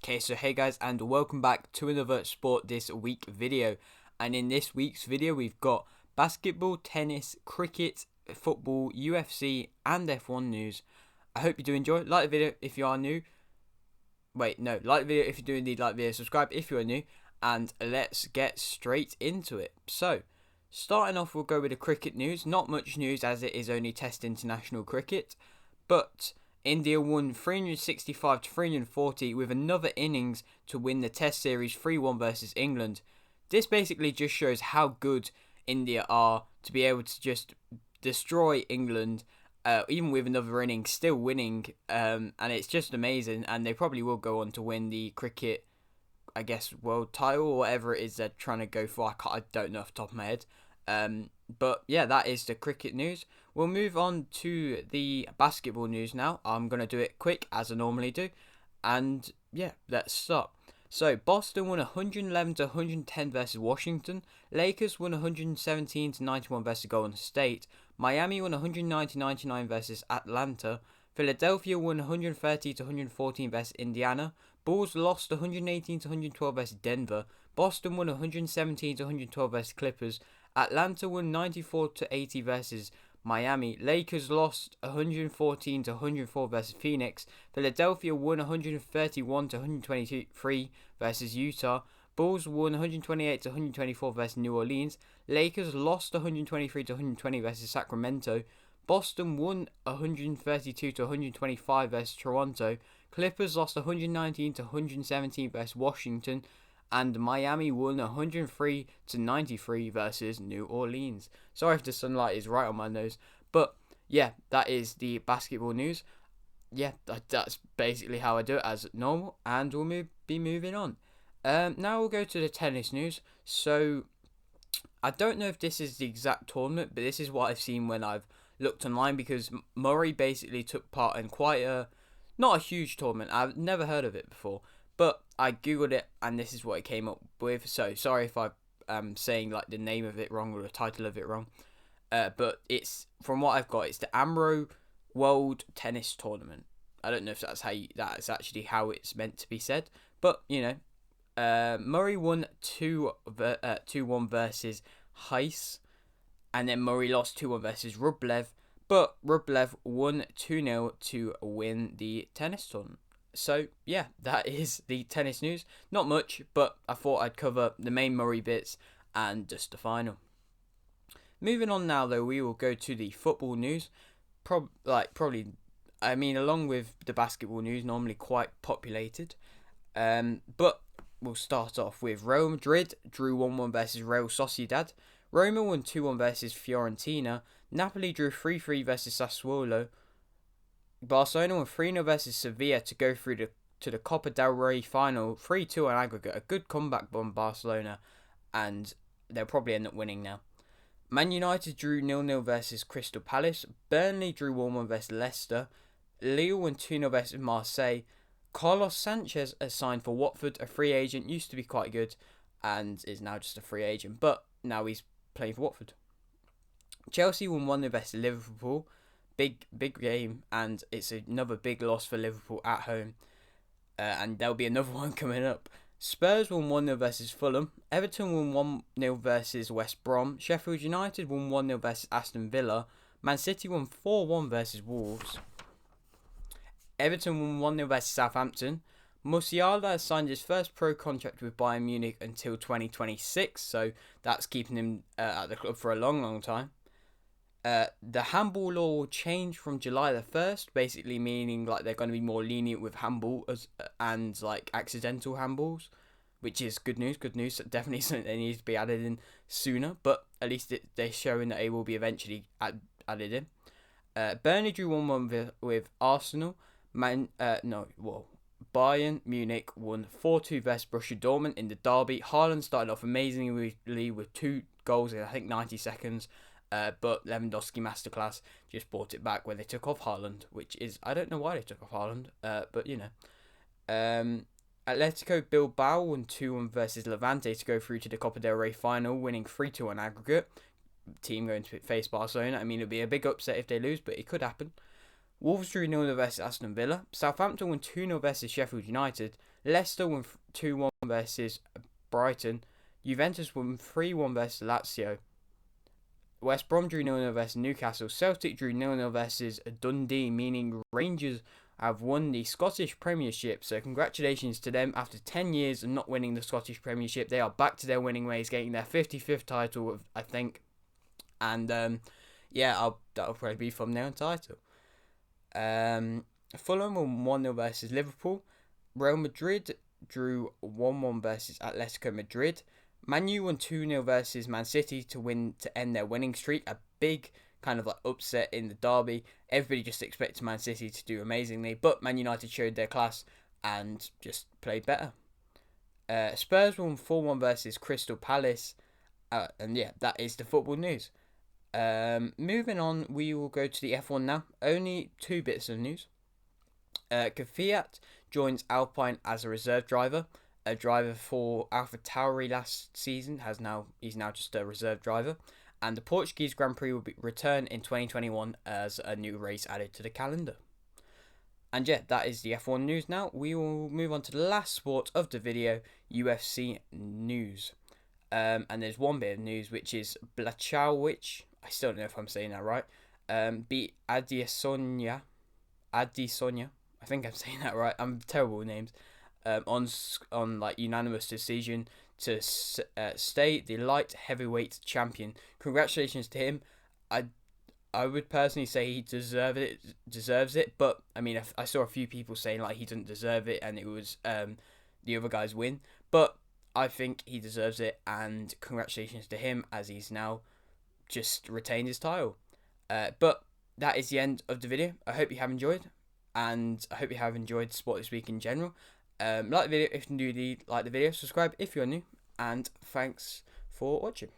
Okay, so hey guys, and welcome back to another Sport This Week video. And in this week's video, we've got basketball, tennis, cricket, football, UFC, and F1 news. I hope you do enjoy. Like the video if you are new. Like the video if you do indeed like the video. Subscribe if you are new. And let's get straight into it. So, starting off, we'll go with the cricket news. Not much news as it is only Test international cricket. But India won 365 to 340 with another innings to win the Test series 3-1 versus England. This basically just shows how good India are to be able to just destroy England, even with another innings, still winning, and it's just amazing. And they probably will go on to win the cricket, I guess, world title or whatever it is they're trying to go for. I don't know off the top of my head. But yeah, that is the cricket news. We'll move on to the basketball news now. I'm going to do it quick as I normally do. And yeah, let's start. So, Boston won 111 to 110 versus Washington. Lakers won 117 to 91 versus Golden State. Miami won 190 to 99 versus Atlanta. Philadelphia won 130 to 114 versus Indiana. Bulls lost 118 to 112 versus Denver. Boston won 117 to 112 versus Clippers. Atlanta won 94 to 80 versus Miami. Lakers lost 114 to 104 versus Phoenix. Philadelphia won 131 to 123 versus Utah. Bulls won 128 to 124 versus New Orleans. Lakers lost 123 to 120 versus Sacramento. Boston won 132 to 125 versus Toronto. Clippers lost 119 to 117 versus Washington. And Miami won 103 to 93 versus New Orleans. Sorry if the sunlight is right on my nose. But yeah, that is the basketball news. Yeah, that's basically how I do it as normal. And we'll be moving on. Now we'll go to the tennis news. So I don't know if this is the exact tournament, but this is what I've seen when I've looked online, because Murray basically took part in quite not a huge tournament. I've never heard of it before. But I googled it and this is what it came up with. So sorry if I'm saying like the name of it wrong or the title of it wrong. But it's, from what I've got, it's the Amro World Tennis Tournament. I don't know if that's that's actually how it's meant to be said. But Murray won 2-1 versus Heiss, and then Murray lost 2-1 versus Rublev. But Rublev won 2-0 to win the tennis tournament. So, yeah, that is the tennis news. Not much, but I thought I'd cover the main Murray bits and just the final. Moving on now, though, we will go to the football news. Along with the basketball news, normally quite populated. But we'll start off with Real Madrid drew 1-1 versus Real Sociedad. Roma won 2-1 versus Fiorentina. Napoli drew 3-3 versus Sassuolo. Barcelona won 3-0 versus Sevilla to go through to the Copa del Rey final, 3-2 on aggregate. A good comeback by Barcelona, and they'll probably end up winning now. Man United drew 0-0 versus Crystal Palace. Burnley drew 1-1 versus Leicester. Lille won 2-0 versus Marseille. Carlos Sanchez has signed for Watford, a free agent. Used to be quite good and is now just a free agent, but now he's playing for Watford. Chelsea won 1-0 versus Liverpool. Big game, and it's another big loss for Liverpool at home, and there'll be another one coming up. Spurs won 1-0 versus Fulham. Everton won 1-0 versus West Brom. Sheffield United won 1-0 versus Aston Villa. Man City won 4-1 versus Wolves. Everton won 1-0 versus Southampton. Musiala has signed his first pro contract with Bayern Munich until 2026, so that's keeping him at the club for a long time. The handball law will change from July the 1st, basically meaning like they're going to be more lenient with handball and like accidental handballs, which is good news. Definitely something that needs to be added in sooner, but at least they're showing that it will be eventually added in. Burnley drew 1-1 with Arsenal. Bayern Munich won 4-2 versus Borussia Dortmund in the derby. Haaland started off amazingly with 2 goals in I think 90 seconds. But Lewandowski masterclass just brought it back when they took off Haaland, which is, I don't know why they took off Haaland, but Atletico Bilbao won 2-1 versus Levante to go through to the Copa del Rey final, winning 3-2 on aggregate. Team going to face Barcelona. I mean, it'll be a big upset if they lose, but it could happen. Wolves drew 0-0 versus Aston Villa. Southampton won 2-0 versus Sheffield United. Leicester won 2-1 versus Brighton. Juventus won 3-1 versus Lazio. West Brom drew 0-0 versus Newcastle. Celtic drew 0-0 versus Dundee, meaning Rangers have won the Scottish Premiership. So congratulations to them. After 10 years of not winning the Scottish Premiership, they are back to their winning ways, getting their 55th title, I think. And that'll probably be from their own title. Fulham won 1-0 versus Liverpool. Real Madrid drew 1-1 versus Atletico Madrid. Man U won 2-0 versus Man City to end their winning streak. A big kind of like upset in the derby. Everybody just expected Man City to do amazingly, but Man United showed their class and just played better. Spurs won 4-1 versus Crystal Palace. And yeah, that is the football news. Moving on, we will go to the F1 now. Only 2 bits of news. Kvyat joins Alpine as a reserve driver. A driver for AlphaTauri last season he's now just a reserve driver. And the Portuguese Grand Prix will return in 2021 as a new race added to the calendar. And yeah, that is the F1 news now. We will move on to the last sport of the video, UFC news. And there's one bit of news, which is Blachowicz, I still don't know if I'm saying that right, beat Adesanya. I think I'm saying that right. I'm terrible with names. On like unanimous decision to stay the light heavyweight champion. Congratulations to him. I would personally say he deserves it, but I mean I saw a few people saying like he didn't deserve it and it was the other guy's win, but I think he deserves it, and congratulations to him as he's now just retained his title. But that is the end of the video. I hope you have enjoyed, and I hope you have enjoyed Sport This Week in general. Like the video if you do like the video, subscribe if you're new, and thanks for watching.